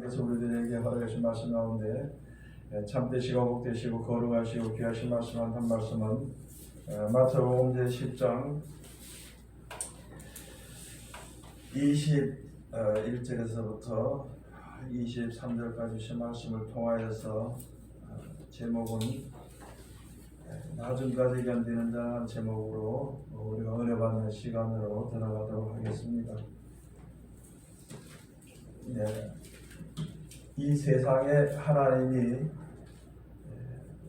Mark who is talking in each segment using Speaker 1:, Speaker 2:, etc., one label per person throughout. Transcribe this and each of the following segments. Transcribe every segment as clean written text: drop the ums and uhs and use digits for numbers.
Speaker 1: 하나님께서 우리들에게 허락하신 말씀 가운데 참되시고 복되시고 거룩하시고 귀하신 말씀 한 말씀은 마태복음 제10장 21절에서부터 23절까지 주신 말씀을 통하여서 제목은 나중까지 견디는 자라는 제목으로 우리가 은혜 받는 시간으로 들어가도록 하겠습니다. 이 세상에 하나님이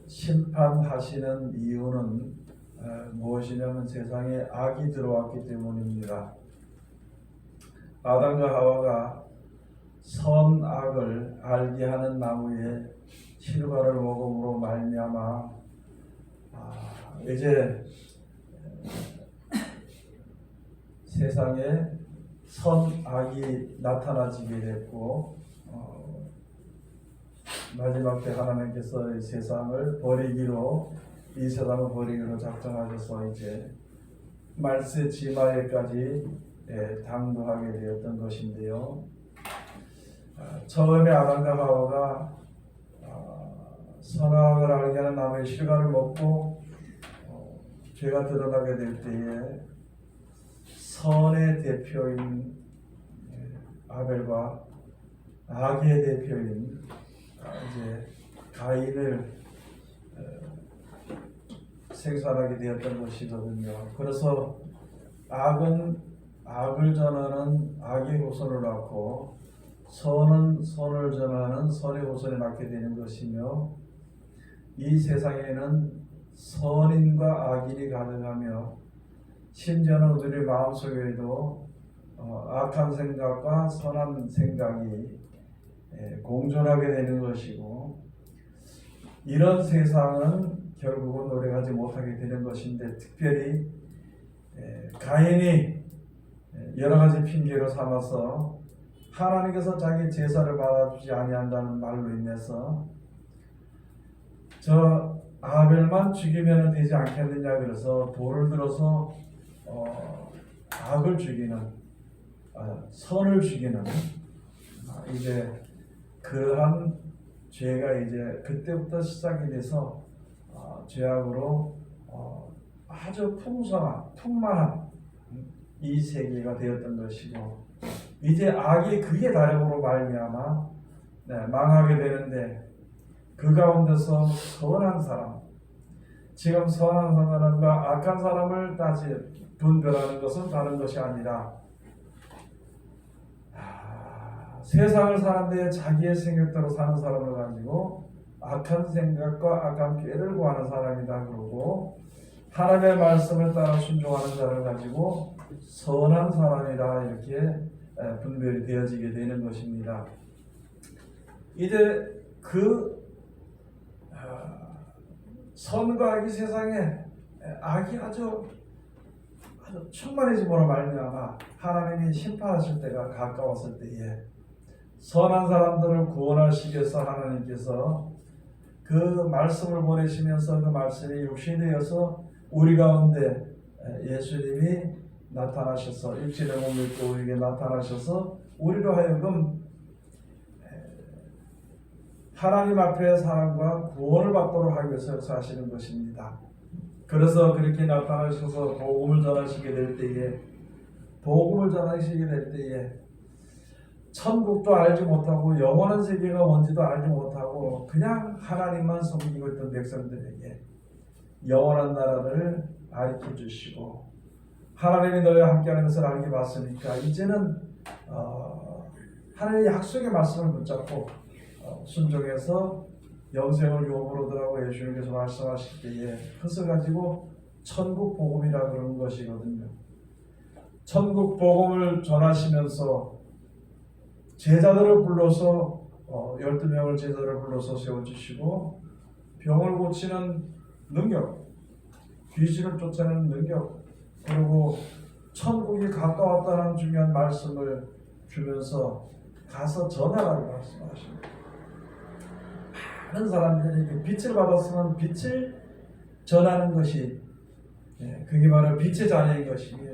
Speaker 1: 심판하시는 이유는 무엇이냐면 세상에 악이 들어왔기 때문입니다. 아담과 하와가 선악을 알게 하는 나무의 실과를 먹음으로 말미암아 이제 세상에 선악이 나타나지게 됐고 마지막 때 하나님께서 이 세상을 버리기로 작정하셔서 이제 말세 지마에까지 당도하게 되었던 것인데요. 처음에 아담과 하와가 선악을 알게 하는 나무의 실과를 먹고 죄가 드러나게 될 때에 선의 대표인 아벨과 악의 대표인 이제 가인을 생산하게 되었던 것이거든요. 그래서 악은 악을 전하는 악의 후손을 낳고 선은 선을 전하는 선의 후손을 낳게 되는 것이며, 이 세상에는 선인과 악인이 가능하며 심지어는 우리의 마음속에도 악한 생각과 선한 생각이 공존하게 되는 것이고, 이런 세상은 결국은 오래가지 못하게 되는 것인데, 특별히 가인이 여러 가지 핑계로 삼아서 하나님께서 자기 제사를 받아주지 아니한다는 말로 인해서 저 아벨만 죽이면 되지 않겠느냐, 그래서 돌을 들어서 악을 죽이는 선을 죽이는 이제 그러한 죄가 이제 그때부터 시작이 돼서 죄악으로 아주 풍만한 이 세계가 되었던 것이고, 이제 악이 그의 다름으로 말미암아 망하게 되는데, 그 가운데서 선한 사람, 지금 선한 사람과 악한 사람을 다시 분별하는 것은 다른 것이 아니라 세상을 사는데 자기의 생각대로 사는 사람을 가지고 악한 생각과 악한 꾀를 구하는 사람이다 그러고, 하나님의 말씀을 따라 순종하는 자를 가지고 선한 사람이다 이렇게 분별이 되어지게 되는 것입니다. 이제 그 선과 악이 세상에 악이 아주 충만해짐으로 말미암아 하나님이 심판하실 때가 가까웠을 때에 선한 사람들을 구원하시기 위해서 하나님께서 그 말씀을 보내시면서 그 말씀이 육신이 되어서 우리 가운데 예수님이 나타나셔서 육신의 몸을 입고 우리에게 나타나셔서 우리로 하여금 하나님 앞에 사랑과 구원을 받도록 하기 위해서 역사하시는 것입니다. 그래서 그렇게 나타나셔서 복음을 전하시게 될 때에 천국도 알지 못하고 영원한 세계가 뭔지도 알지 못하고 그냥 하나님만 섬기고 있던 백성들에게 영원한 나라를 가르쳐 주시고, 하나님이 너희와 함께하는 것을 알게 봤으니까 이제는 하나님의 약속의 말씀을 붙잡고 순종해서 영생을 유업으로 얻으라고 예수님께서 말씀하실 때에 그것을 가지고 천국 복음이라 그러는 것이거든요. 천국 복음을 전하시면서 제자들을 불러서 12명을 제자를 불러서 세워주시고, 병을 고치는 능력, 귀신을 쫓아내는 능력, 그리고 천국이 가까웠다는 중요한 말씀을 주면서 가서 전하라고 말씀하십니다. 많은 사람들에게 빛을 받았으면 빛을 전하는 것이 그게 바로 빛의 자녀인 것이며,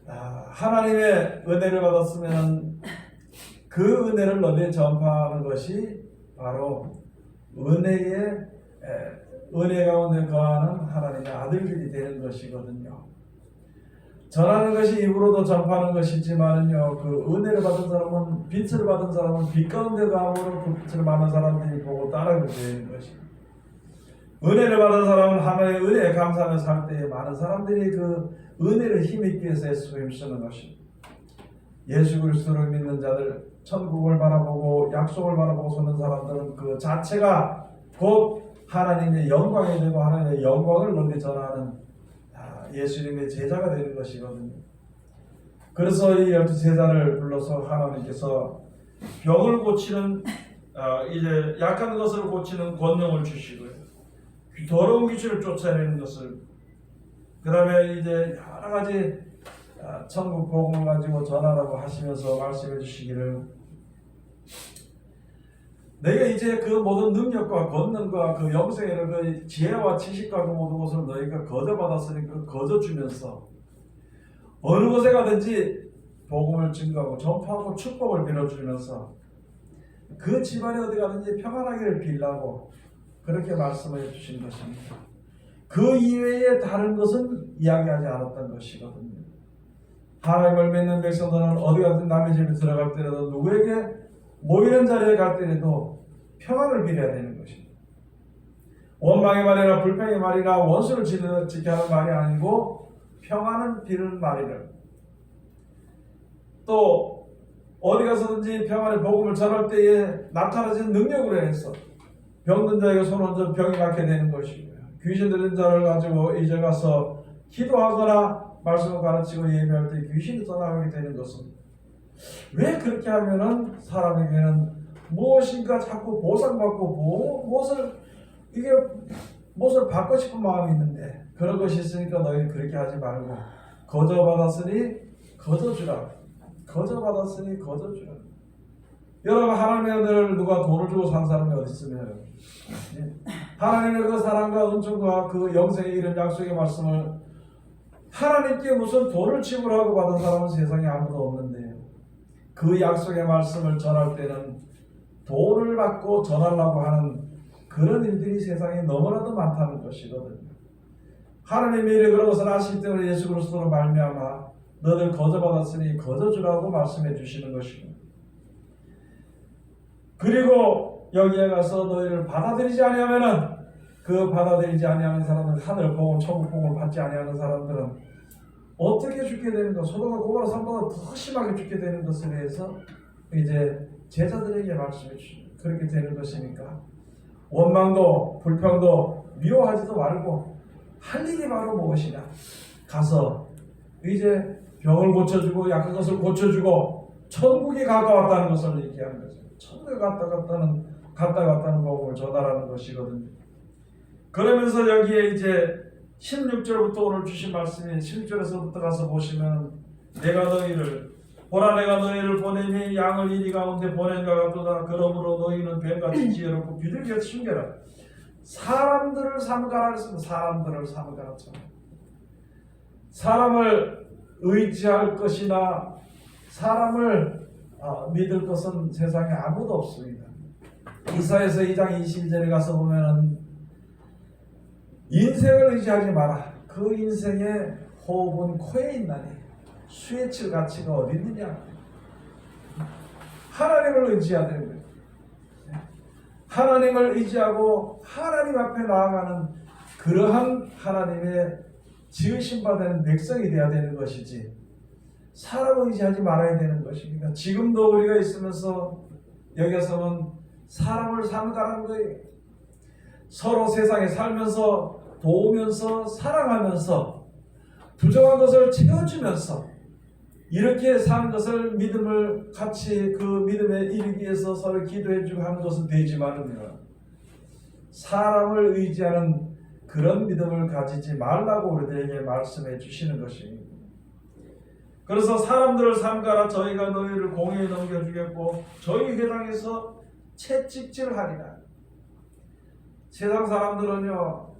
Speaker 1: 하나님의 은혜를 받았으면 그 은혜를 너희에 전파하는 것이 바로 은혜 가운데 거하는 하나님의 아들들이 되는 것이거든요. 전하는 것이 입으로도 전파하는 것이지만은요, 그 은혜를 받은 사람은, 빛을 받은 사람은 빛 가운데 거함으로 그 빛을 많은 사람들이 보고 따르게 되는 것입니다. 은혜를 받은 사람은 하나님의 은혜에 감사하며 살 때에 많은 사람들이 그 은혜를 힘입기 위해서 애쓰고 힘쓰는 것입니다. 예수 그리스도를 믿는 자들, 천국을 바라보고 약속을 바라보고 서는 사람들은 그 자체가 곧 하나님의 영광이 되고 하나님의 영광을 널리 전하는 예수님의 제자가 되는 것이거든요. 그래서 이 12제자를 불러서 하나님께서 병을 고치는 이제 약한 것을 고치는 권능을 주시고요. 더러운 귀신을 쫓아내는 것을, 그 다음에 이제 여러 가지 천국 복음을 가지고 전하라고 하시면서 말씀해 주시기를, 내가 이제 그 모든 능력과 권능과 그 영생의 그 지혜와 지식과 그 모든 것을 너희가 거저받았으니 그 거저주면서 어느 곳에 가든지 복음을 증거하고 전파하고 축복을 빌어주면서 그 집안에 어디 가든지 평안하기를 빌라고 그렇게 말씀해 주신 것입니다. 그 이외에 다른 것은 이야기하지 않았던 것이거든요. 하나님을 믿는 백성들은 어디 가든 남의 집에 들어갈 때라도 누구에게 모이는 자리에 갈 때에도 평안을 빌어야 되는 것입니다. 원망의 말이나 불평의 말이나 원수를 지게 하는 말이 아니고 평안은 비는 말이를, 또 어디 가서든지 평안의 복음을 전할 때에 나타나는 능력으로 해서 병든 자에게 손 얹어 병이 낫게 되는 것이고요. 귀신 들린 자를 가지고 이제 가서 기도하거나 말씀을 가르치고 예배할 때 귀신이 떠나가게 되는 것은, 왜 그렇게 하면은 사람에게는 무엇인가 자꾸 보상받고 무엇을 받고 싶은 마음이 있는데, 그런 것이 있으니까 너희 그렇게 하지 말고 거저받았으니 거저주라. 거저받았으니 거저주라. 여러분, 하나님의 은혜를 누가 돈을 주고 산 사람이 어디 있으면, 하나님의 그 사랑과 은총과 그 영생에 이른 약속의 말씀을 하나님께 무슨 돈을 지불하고 받은 사람은 세상에 아무도 없는데요. 그 약속의 말씀을 전할 때는 돈을 받고 전하려고 하는 그런 일들이 세상에 너무나도 많다는 것이거든요. 하나님의 일에 그런 것을 아시기 때문에 예수 그리스도로 말미암아 너희들 거저받았으니 거저주라고 말씀해 주시는 것입니다. 그리고 여기에 가서 너희를 받아들이지 아니하면은, 그 받아들이지 아니하는 사람들, 하늘 복음, 천국 복음을 받지 아니하는 사람들은 어떻게 죽게 되는 것, 소돔과 고모라 산보다 더 심하게 죽게 되는 것에 대해서 이제 제자들에게 말씀해 주십니다. 그렇게 되는 것이니까 원망도 불평도 미워하지도 말고 할 일이 바로 무엇이냐, 가서 이제 병을 고쳐주고 약한 것을 고쳐주고 천국이 가까웠다는 것을 얘기하는 거죠. 천국에 갔다 갔다는 복음을 전하라는 것이거든요. 그러면서 여기에 이제 16절부터 오늘 주신 말씀이 16절에서부터 가서 보시면, 내가 너희를 보내니 양을 이리 가운데 보낸가 같도다. 그러므로 너희는 뱀같이 지혜롭고 비둘기같이 숨겨라. 사람들을 삼가라 했습니다. 사람들을 삼가라. 사람을 의지할 것이나 사람을 믿을 것은 세상에 아무도 없습니다. 이사야서 2장 22절에 가서 보면은, 인생을 의지하지 마라. 그 인생의 호흡은 코에 있나니 수에 칠 가치가 어디 있느냐. 하나님을 의지해야 되는 거예요. 하나님을 의지하고 하나님 앞에 나아가는 그러한 하나님의 지으신 바 되는 백성이 되어야 되는 것이지, 사람을 의지하지 말아야 되는 것입니다. 지금도 우리가 있으면서 여기서는 사람을 삼가라는 거예요. 서로 세상에 살면서 도우면서 사랑하면서 부족한 것을 채워주면서 이렇게 사는 것을, 믿음을 같이 그 믿음에 이르기 위해서 서로 기도해주고 하는 것은 되지만은요, 사람을 의지하는 그런 믿음을 가지지 말라고 우리들에게 말씀해 주시는 것입니다. 그래서 사람들을 삼가라. 저희가 너희를 공의에 넘겨주겠고 저희 회당에서 채찍질하리라. 세상 사람들은요,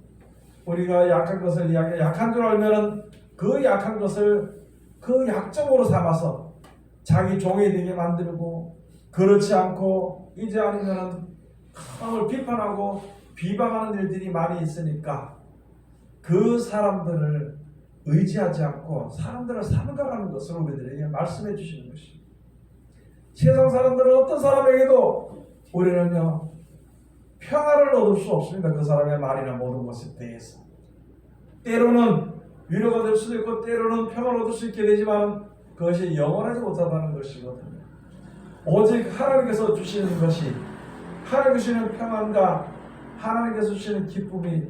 Speaker 1: 우리가 약한 것을 약한 줄 알면은 그 약한 것을 그 약점으로 삼아서 자기 종이 되게 만들고 그렇지 않고 이제 아니면은 하나님을 비판하고 비방하는 일들이 많이 있으니까 그 사람들을 의지하지 않고 사람들을 삼가라는 것을 우리들에게 말씀해 주시는 것입니다. 세상 사람들은 어떤 사람에게도 우리는요 평화를 얻을 수 없습니다. 그 사람의 말이나 모든 것에 대해서 때로는 위로가 될 수도 있고 때로는 평화를 얻을 수 있게 되지만 그것이 영원하지 못하다는 것이거든요. 오직 하나님께서 주시는 것이 하나님께서 주시는 평안과 하나님께서 주시는 기쁨이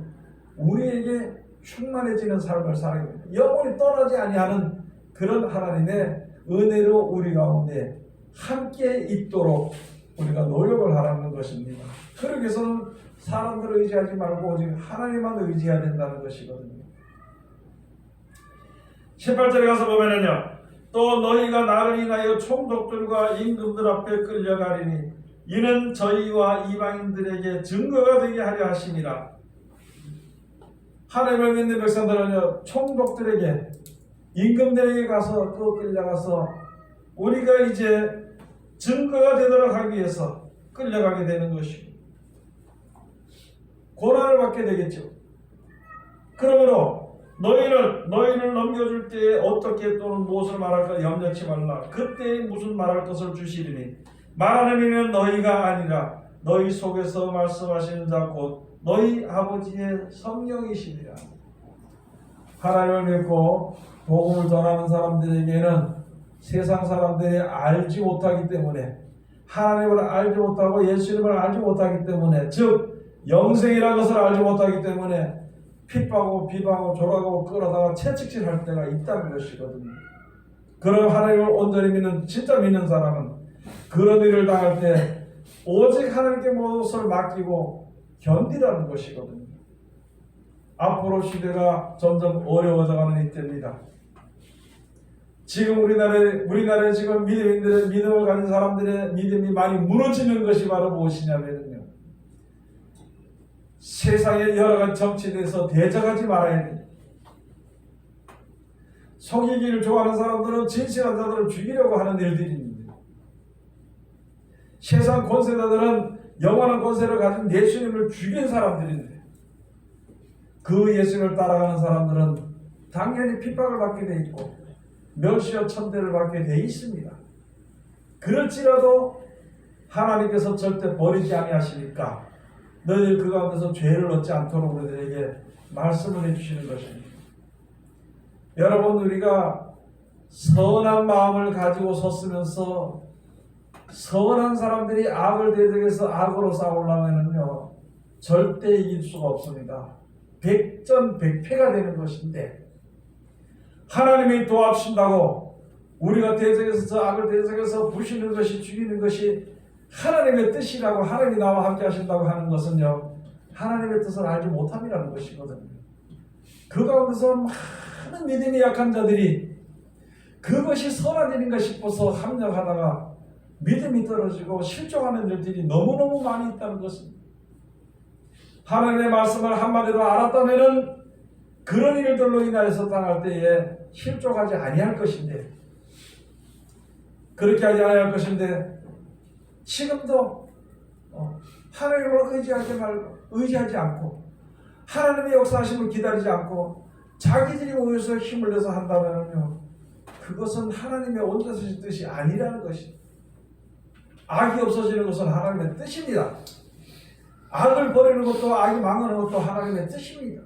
Speaker 1: 우리에게 충만해지는 삶을 살아야 됩니다. 영원히 떠나지 아니하는 그런 하나님의 은혜로 우리 가운데 함께 있도록 우리가 노력을 하라는 것입니다. 그러기 위해서는 사람들을 의지하지 말고 오직 하나님만 의지해야 된다는 것이거든요. 18절에 가서 보면은요, 또 너희가 나를 인하여 총독들과 임금들 앞에 끌려가리니 이는 저희와 이방인들에게 증거가 되게 하려 하심이라. 하나님을 믿는 백성들은요 총독들에게 임금들에게 가서 또 끌려가서 우리가 이제 증거가 되도록 하기 위해서 끌려가게 되는 것이고 고난을 받게 되겠죠. 그러므로 너희를 넘겨줄 때에 어떻게 또는 무엇을 말할까 염려치 말라. 그때에 무슨 말할 것을 주시리니 말하는 이는 너희가 아니라 너희 속에서 말씀하시는 자 곧 너희 아버지의 성령이시니라. 하나님을 믿고 복음을 전하는 사람들에게는 세상 사람들이 알지 못하기 때문에 하나님을 알지 못하고 예수님을 알지 못하기 때문에 즉 영생이라는 것을 알지 못하기 때문에 핍박하고 비방하고 조롱하고 끌어다가 채찍질할 때가 있다는 것이거든요. 그럼 하나님을 온전히 믿는 진짜 믿는 사람은 그런 일을 당할 때 오직 하나님께 모든 것을 맡기고 견디라는 것이거든요. 앞으로 시대가 점점 어려워져가는 이때입니다. 지금 우리나라에 지금 믿음을 가진 사람들의 믿음이 많이 무너지는 것이 바로 무엇이냐면요, 세상의 여러 가지 정치에 대해서 대적하지 말아야 돼요. 속이기를 좋아하는 사람들은 진실한 자들을 죽이려고 하는 일들입니다. 세상 권세자들은 영원한 권세를 가진 예수님을 죽인 사람들인데 그 예수님을 따라가는 사람들은 당연히 핍박을 받게 돼 있고 멸시와 천대를 받게 돼 있습니다. 그럴지라도 하나님께서 절대 버리지 아니하시니까 너희들 그 가운데서 죄를 얻지 않도록 우리들에게 말씀을 해주시는 것입니다. 여러분, 우리가 선한 마음을 가지고 섰으면서 선한 사람들이 악을 대적해서 악으로 싸우려면요 절대 이길 수가 없습니다. 백전백패가 되는 것인데 하나님이 도와주신다고 우리가 대적해서 저 악을 대적해서 부시는 것이 죽이는 것이 하나님의 뜻이라고 하나님이 나와 함께 하신다고 하는 것은요 하나님의 뜻을 알지 못함이라는 것이거든요. 그 가운데서 많은 믿음이 약한 자들이 그것이 선한 일인가 싶어서 합력하다가 믿음이 떨어지고 실종하는 일들이 너무너무 많이 있다는 것입니다. 하나님의 말씀을 한마디로 알았다면 그런 일들로 인하여서 당할 때에 실족하지 아니할 것인데 그렇게 하지 아니할 것인데 지금도 하나님을 의지하지 않고 하나님의 역사하심을 기다리지 않고 자기들이 오해서 힘을 내서 한다면요 그것은 하나님의 온전하신 뜻이 아니라는 것입니다. 악이 없어지는 것은 하나님의 뜻입니다. 악을 버리는 것도 악이 망하는 것도 하나님의 뜻입니다.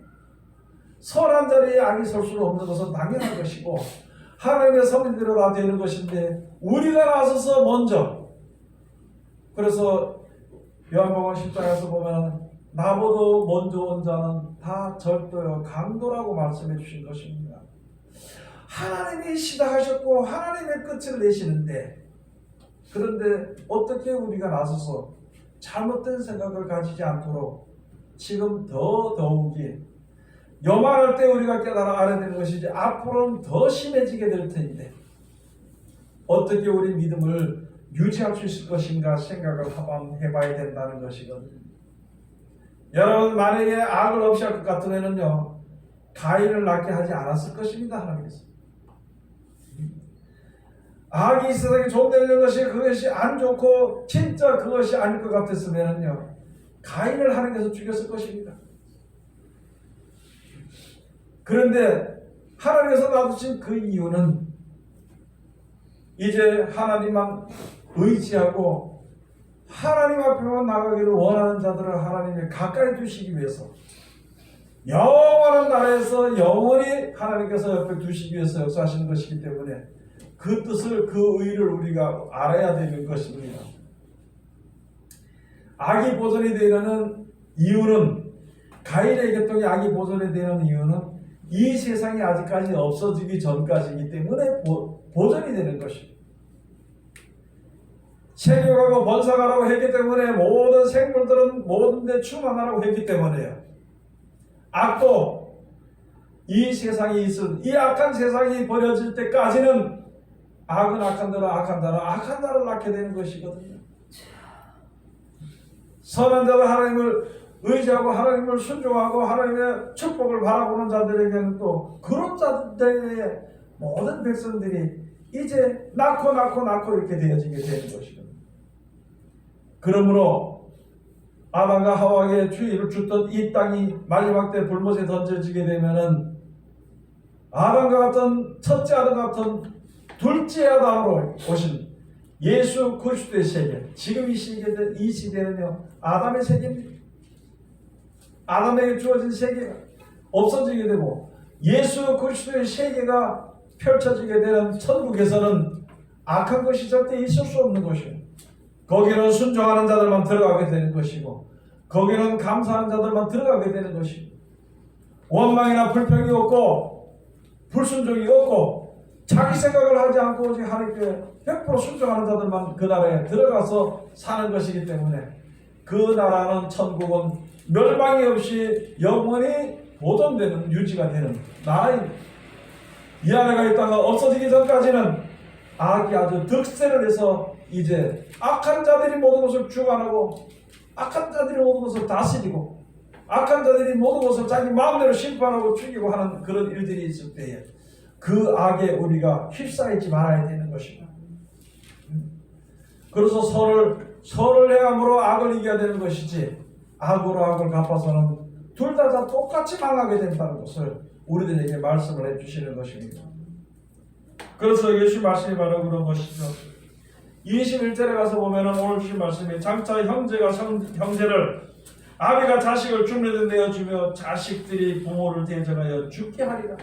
Speaker 1: 선한 자리에 악이 설 수 없는 것은 당연한 것이고 하나님의 성인대로 다 되는 것인데 우리가 나서서 먼저 그래서 요한복음 10장에서 보면 나보다 먼저 온 자는 다 절도요 강도라고 말씀해 주신 것입니다. 하나님이 시작하셨고 하나님의 끝을 내시는데 그런데 어떻게 우리가 나서서 잘못된 생각을 가지지 않도록 지금 더더욱이 요만할 때 우리가 깨달아 알아야 되는 것이지 앞으로는 더 심해지게 될 텐데 어떻게 우리 믿음을 유지할 수 있을 것인가 생각을 한번 해봐야 된다는 것이거든요. 여러분 만약에 악을 없이 할 것 같으면요 가인을 낳게 하지 않았을 것입니다. 하나님께서 악이 이 세상에 존재하는 것이 그것이 안 좋고 진짜 그것이 아닐 것 같았으면요 가인을 하나님께서 죽였을 것입니다. 그런데 하나님께서 놔두신 그 이유는 이제 하나님만 의지하고 하나님 앞에만 나가기를 원하는 자들을 하나님이 가까이 두시기 위해서 영원한 나라에서 영원히 하나님께서 옆에 두시기 위해서 역사하시는 것이기 때문에 그 뜻을, 그 의를 우리가 알아야 되는 것입니다. 악이 보존이 되는 이유는, 가인의 계통이 악이 보존이 되는 이유는 이 세상이 아직까지 없어지기 전까지이기 때문에 보존이 되는 것입니다. 세계가고 번성하라고 했기 때문에 모든 생물들은 모든 데 충만하라고 했기 때문에요. 악도 이 세상에 있은 이 악한 세상이 버려질 때까지는 악은 악한 대로 악한 자를 낳게 되는 것이거든요. 선한 자들, 하나님을 의지하고 하나님을 순종하고 하나님의 축복을 바라보는 자들에게는 또 그런 자들의 모든 백성들이 이제 낳고 이렇게 되어지게 되는 것이거든요. 그러므로 아담과 하와에게 주의를 주던 이 땅이 마지막 때 불못에 던져지게 되면은 아담과 같은 첫째 아담과 같은 둘째 아담으로 오신 예수 그리스도의 세계, 지금 이 시대는요 아담의 세계입니다. 아담에게 주어진 세계가 없어지게 되고 예수 그리스도의 세계가 펼쳐지게 되는 천국에서는 악한 것이 절대 있을 수 없는 것이에요. 거기는 순종하는 자들만 들어가게 되는 것이고 거기는 감사하는 자들만 들어가게 되는 것이고 원망이나 불평이 없고 불순종이 없고 자기 생각을 하지 않고 오직 하나님께 100% 순종하는 자들만 그 나라에 들어가서 사는 것이기 때문에 그 나라는 천국은 멸망이 없이 영원히 보존되는 유지가 되는 나라입니다. 이 나라가 이 땅에 없어지기 전까지는 악이 아주 득세를 해서 이제 악한 자들이 모든 것을 주관하고 악한 자들이 모든 것을 다스리고 악한 자들이 모든 것을 자기 마음대로 심판하고 죽이고 하는 그런 일들이 있을 때에 그 악에 우리가 휩싸이지 말아야 되는 것입니다. 그래서 서를 행함으로 악을 이겨야 되는 것이지 악으로 악을 갚아서는 둘 다 똑같이 망하게 된다는 것을 우리들에게 말씀을 해주시는 것입니다. 그래서 예수 말씀이 바로 그런 것이죠. 21절에 가서 보면은 오늘 주신 말씀이 장차 형제가 형제를 아비가 자식을 죽는 데 내어주며 자식들이 부모를 대적하여 죽게 하리라.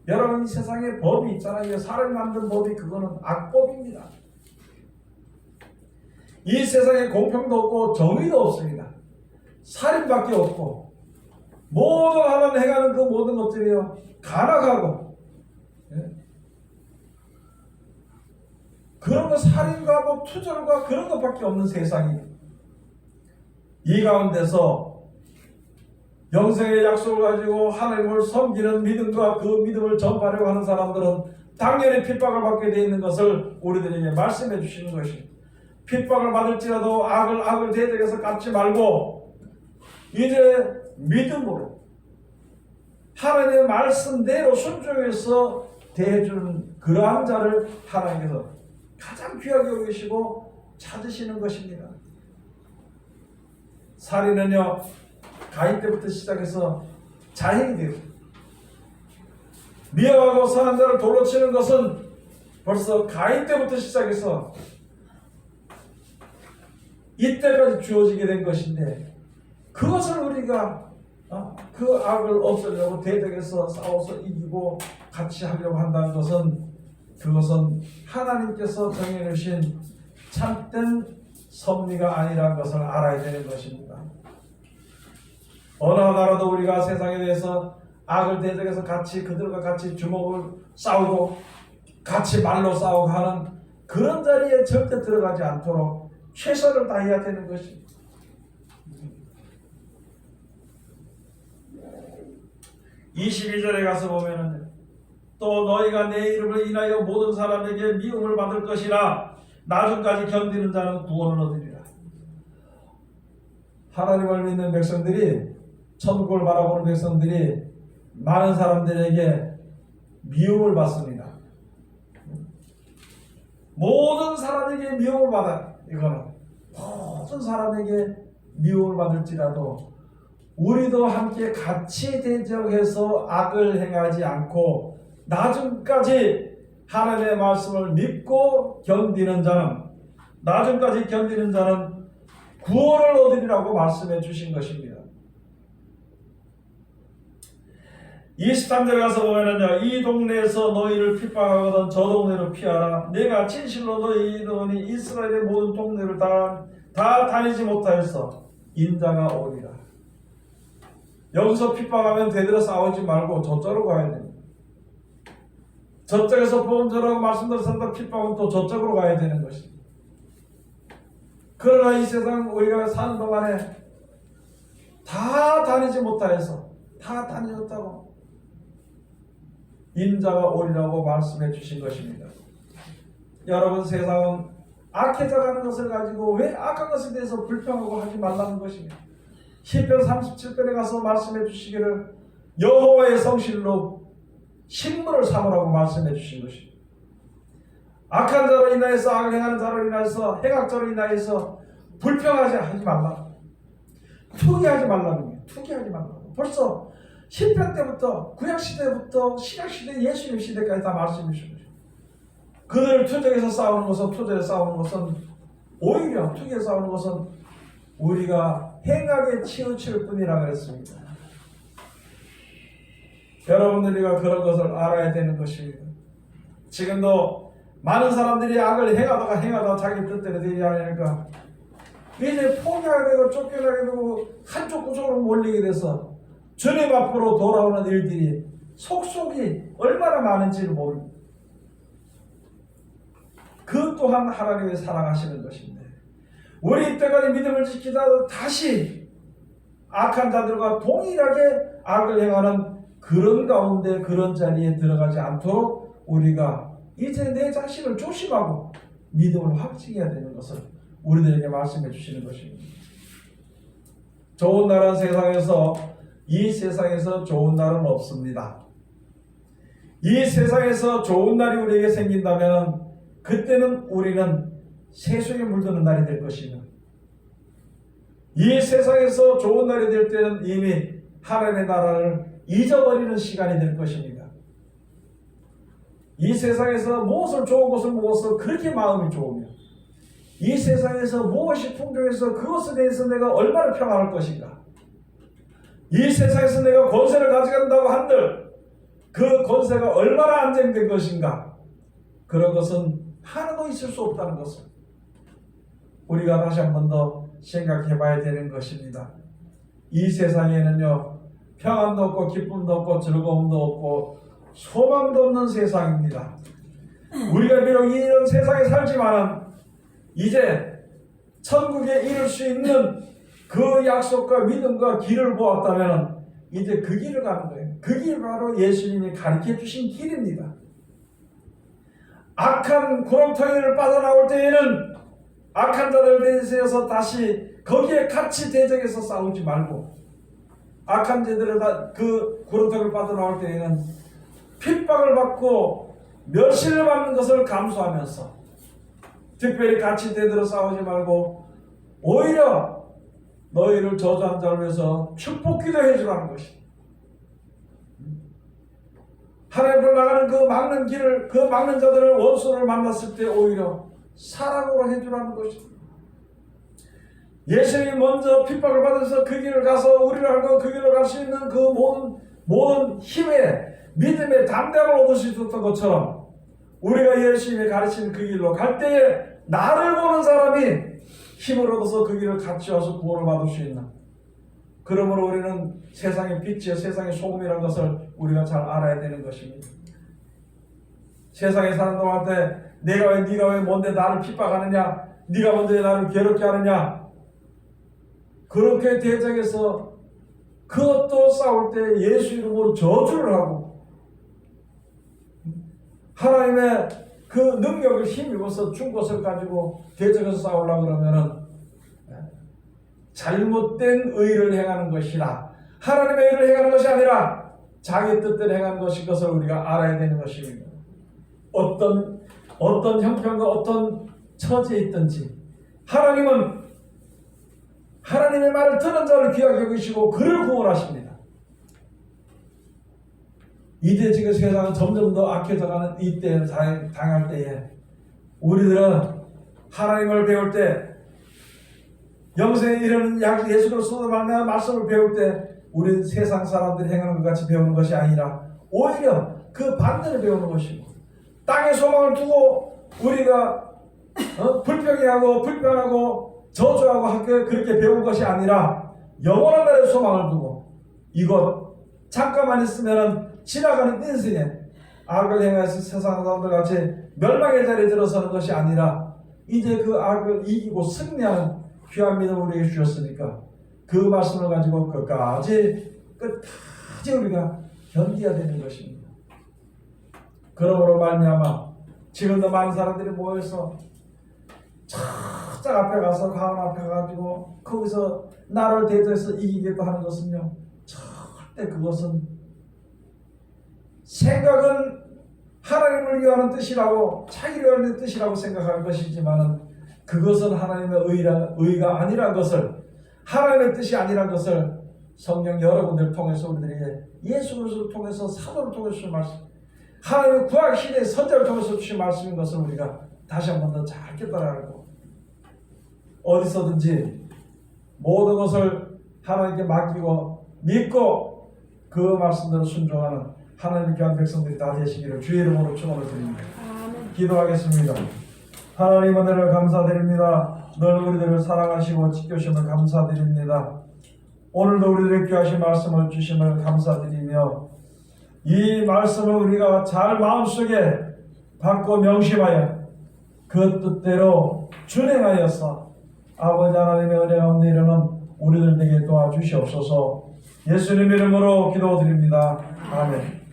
Speaker 1: 여러분 이 세상에 법이 있잖아요. 사람 만든 법이 그거는 악법입니다. 이 세상에 공평도 없고 정의도 없습니다. 살인밖에 없고 모든 하나님 행하는 그 모든 것들이요 간악하고 그런 거 살인과 뭐 투절과 그런 것밖에 없는 세상이 이 가운데서 영생의 약속을 가지고 하나님을 섬기는 믿음과 그 믿음을 전파하려고 하는 사람들은 당연히 핍박을 받게 되어 있는 것을 우리들에게 말씀해 주시는 것입니다. 핍박을 받을지라도 악을 대적해서 갚지 말고 이제 믿음으로 하나님의 말씀대로 순종해서 대해주는 그러한 자를 하나님께서 가장 귀하게 여기시고 찾으시는 것입니다. 살인은요 가인 때부터 시작해서 자행이 되고 미워하고 선한 자를 돌로 치는 것은 벌써 가인 때부터 시작해서 이때까지 주어지게 된 것인데 그것을 우리가 그 악을 없애려고 대적해서 싸워서 이기고 같이 하려고 한다는 것은 그것은 하나님께서 정해주신 참된 섭리가 아니라는 것을 알아야 되는 것입니다. 어느 나라도 우리가 세상에 대해서 악을 대적해서 같이 그들과 같이 주먹을 싸우고 같이 말로 싸우고 하는 그런 자리에 절대 들어가지 않도록 최선을 다해야 되는 것입니다. (22절에) 가서 보면은 또 너희가 내 이름을 인하여 모든 사람에게 미움을 받을 것이라 나중까지 견디는 자는 구원을 얻으리라. 하나님을 믿는 백성들이 천국을 바라보는 백성들이 많은 사람들에게 미움을 받습니다. 모든 사람에게 미움을 받아. 이거는 모든 사람에게 미움을 받을지라도 우리도 함께 같이 대적해서 악을 행하지 않고 나중까지 하나님의 말씀을 믿고 견디는 자는, 나중까지 견디는 자는 구원을 얻으리라고 말씀해 주신 것입니다. 23절 가서 보면은요, 이 동네에서 너희를 핍박하거든 저 동네로 피하라. 내가 진실로 너희 이르노니 이스라엘의 모든 동네를 다 다니지 못하였어. 인자가 오리라. 여기서 핍박하면 되들어 싸우지 말고 저쪽으로 가야 됩니다. 저쪽에서 보험절하고 말씀드렸습니다. 핍박은 또 저쪽으로 가야 되는 것입니다. 그러나 이 세상 우리가 사는 동안에 다 다니지 못하여서, 다 다니었다고 인자가 오리라고 말씀해 주신 것입니다. 여러분, 세상은 악해져가는 것을 가지고 왜 악한 것에 대해서 불평하고 하지 말라는 것입니다. 시편 37편에 가서 말씀해 주시기를 여호와의 성실로 식물을 삼으라고 말씀해 주신 것입니다. 악한 자로 인하여서, 악을 행하는 자로 인하여서, 행악자로 인하여서 불평하지 말라. 투기하지 말라는 거예요. 투기하지 말라고. 벌써 시편 때부터, 구약시대부터 신약시대, 예수님 시대까지 다 말씀해 주신 거죠. 그들 투적에서 싸우는 것은, 투적에 싸우는 것은, 오히려 투기에 싸우는 것은 우리가 행악에 치우칠 뿐이라 그랬습니다. 여러분들이가 그런 것을 알아야 되는 것입니다. 지금도 많은 사람들이 악을 행하다가 자기 뜻대로 되지 않으니까 이제 포기하게 되고 쫓겨나게 되고 한쪽 구석으로 몰리게 돼서 주님 앞으로 돌아오는 일들이 속속이 얼마나 많은지를 모릅니다. 그 또한 하나님의 사랑하시는 것입니다. 우리 이때까지 믿음을 지키다가 다시 악한 자들과 동일하게 악을 행하는 그런 가운데, 그런 자리에 들어가지 않도록 우리가 이제 내 자신을 조심하고 믿음을 확증해야 되는 것을 우리들에게 말씀해 주시는 것입니다. 좋은 날은 세상에서, 이 세상에서 좋은 날은 없습니다. 이 세상에서 좋은 날이 우리에게 생긴다면 그때는 우리는 세속에 물드는 날이 될 것이며, 이 세상에서 좋은 날이 될 때는 이미 하나님의 나라를 잊어버리는 시간이 될 것입니다. 이 세상에서 무엇을 좋은 것을 먹어서 그렇게 마음이 좋으며, 이 세상에서 무엇이 풍족해서 그것에 대해서 내가 얼마나 평안할 것인가, 이 세상에서 내가 권세를 가져간다고 한들 그 권세가 얼마나 안정된 것인가, 그런 것은 하나도 있을 수 없다는 것을 우리가 다시 한 번 더 생각해 봐야 되는 것입니다. 이 세상에는요, 평안도 없고 기쁨도 없고 즐거움도 없고 소망도 없는 세상입니다. 우리가 비록 이런 세상에 살지만 이제 천국에 이룰 수 있는 그 약속과 믿음과 길을 보았다면 이제 그 길을 가는 거예요. 그 길이 바로 예수님이 가르쳐 주신 길입니다. 악한 구렁텅이를 빠져나올 때에는 악한 자들 대해서 다시 거기에 같이 대적해서 싸우지 말고, 악한 자들을 그 구렁텅이를 빠져나올 때에는 핍박을 받고 멸시를 받는 것을 감수하면서 특별히 같이 대들어 싸우지 말고 오히려 너희를 저주한 자를 위해서 축복 기도해 주라는 것이, 하나님 앞으로 나가는 그 막는 길을, 그 막는 자들을, 원수를 만났을 때 오히려 사랑으로 해주라는 것입니다. 예수님이 먼저 핍박을 받아서 그 길을 가서 우리를 알고 그 길로 갈 수 있는 그 모든 힘의, 믿음의 담대함을 얻을 수 있었던 것처럼 우리가 예수님이 가르치는 그 길로 갈 때에 나를 보는 사람이 힘을 얻어서 그 길을 같이 와서 구원을 받을 수 있는, 그러므로 우리는 세상의 빛이요 세상의 소금이라는 것을 우리가 잘 알아야 되는 것입니다. 세상에 사는 동안 때 네가 왜 뭔데 나를 핍박하느냐, 네가 먼저 나를 괴롭게 하느냐, 그렇게 대적해서 그것도 싸울 때 예수 이름으로 저주를 하고 하나님의 그 능력을 힘입어서 준 것을 가지고 대적해서 싸우려고 그러면은 잘못된 의를 행하는 것이라, 하나님의 의를 행하는 것이 아니라 자기 뜻대로 행하는 것인 것을 우리가 알아야 되는 것입니다. 어떤 어떤 형편과 어떤 처지에 있든지 하나님은 하나님의 말을 듣는 자를 귀하게 여기시고 그를 구원하십니다. 이제 지금 세상은 점점 더 악해져가는 이때 당할 때에 우리들은 하나님을 배울 때 영생에 이르는 예수 그리스도로 말미암아 말씀을 배울 때 우리는 세상 사람들이 행하는 것 같이 배우는 것이 아니라 오히려 그 반대를 배우는 것이고 땅에 소망을 두고 우리가 불평해하고 불평하고 저주하고 학교에 그렇게 배운 것이 아니라 영원한 날에 소망을 두고 이것 잠깐만 있으면 지나가는 인생에 악을 행해서 세상 사람들 같이 멸망의 자리에 들어서는 것이 아니라 이제 그 악을 이기고 승리하는 귀한 믿음을 우리에게 주셨으니까 그 말씀을 가지고 끝까지 우리가 견뎌야 되는 것입니다. 그러므로 말미암아 지금도 많은 사람들이 모여서 저짝 앞에 가서 가운 앞에 가가지고 거기서 나를 대조해서 이기겠다 하는 것은요, 절대 그것은 생각은 하나님을 위하는 뜻이라고 자기를 위하는 뜻이라고 생각할 것이지만은 그것은 하나님의 의가 아니란 것을, 하나님의 뜻이 아니란 것을 성경 여러 군데를 통해서 우리들에게 예수 그리스도를 통해서 사도를 통해서 주신 말씀, 하나님의 구약 시대의 선자를 통해서 주신 말씀인 것을 우리가 다시 한 번 더 잘 깨달아야 하고 어디서든지 모든 것을 하나님께 맡기고 믿고 그 말씀대로 순종하는 하나님의 귀한 백성들이 다 되시기를 주의 이름으로 축원을 드립니다. 기도하겠습니다. 하나님 은혜를 감사드립니다. 늘 우리들을 사랑하시고 지켜주심을 감사드립니다. 오늘도 우리들에게 귀하신 말씀을 주심을 감사드리며 이 말씀을 우리가 잘 마음속에 받고 명심하여 그 뜻대로 준행하여서 아버지 하나님의 은혜 가운데 이르는 우리들에게 도와주시옵소서. 예수님 이름으로 기도드립니다. 아멘.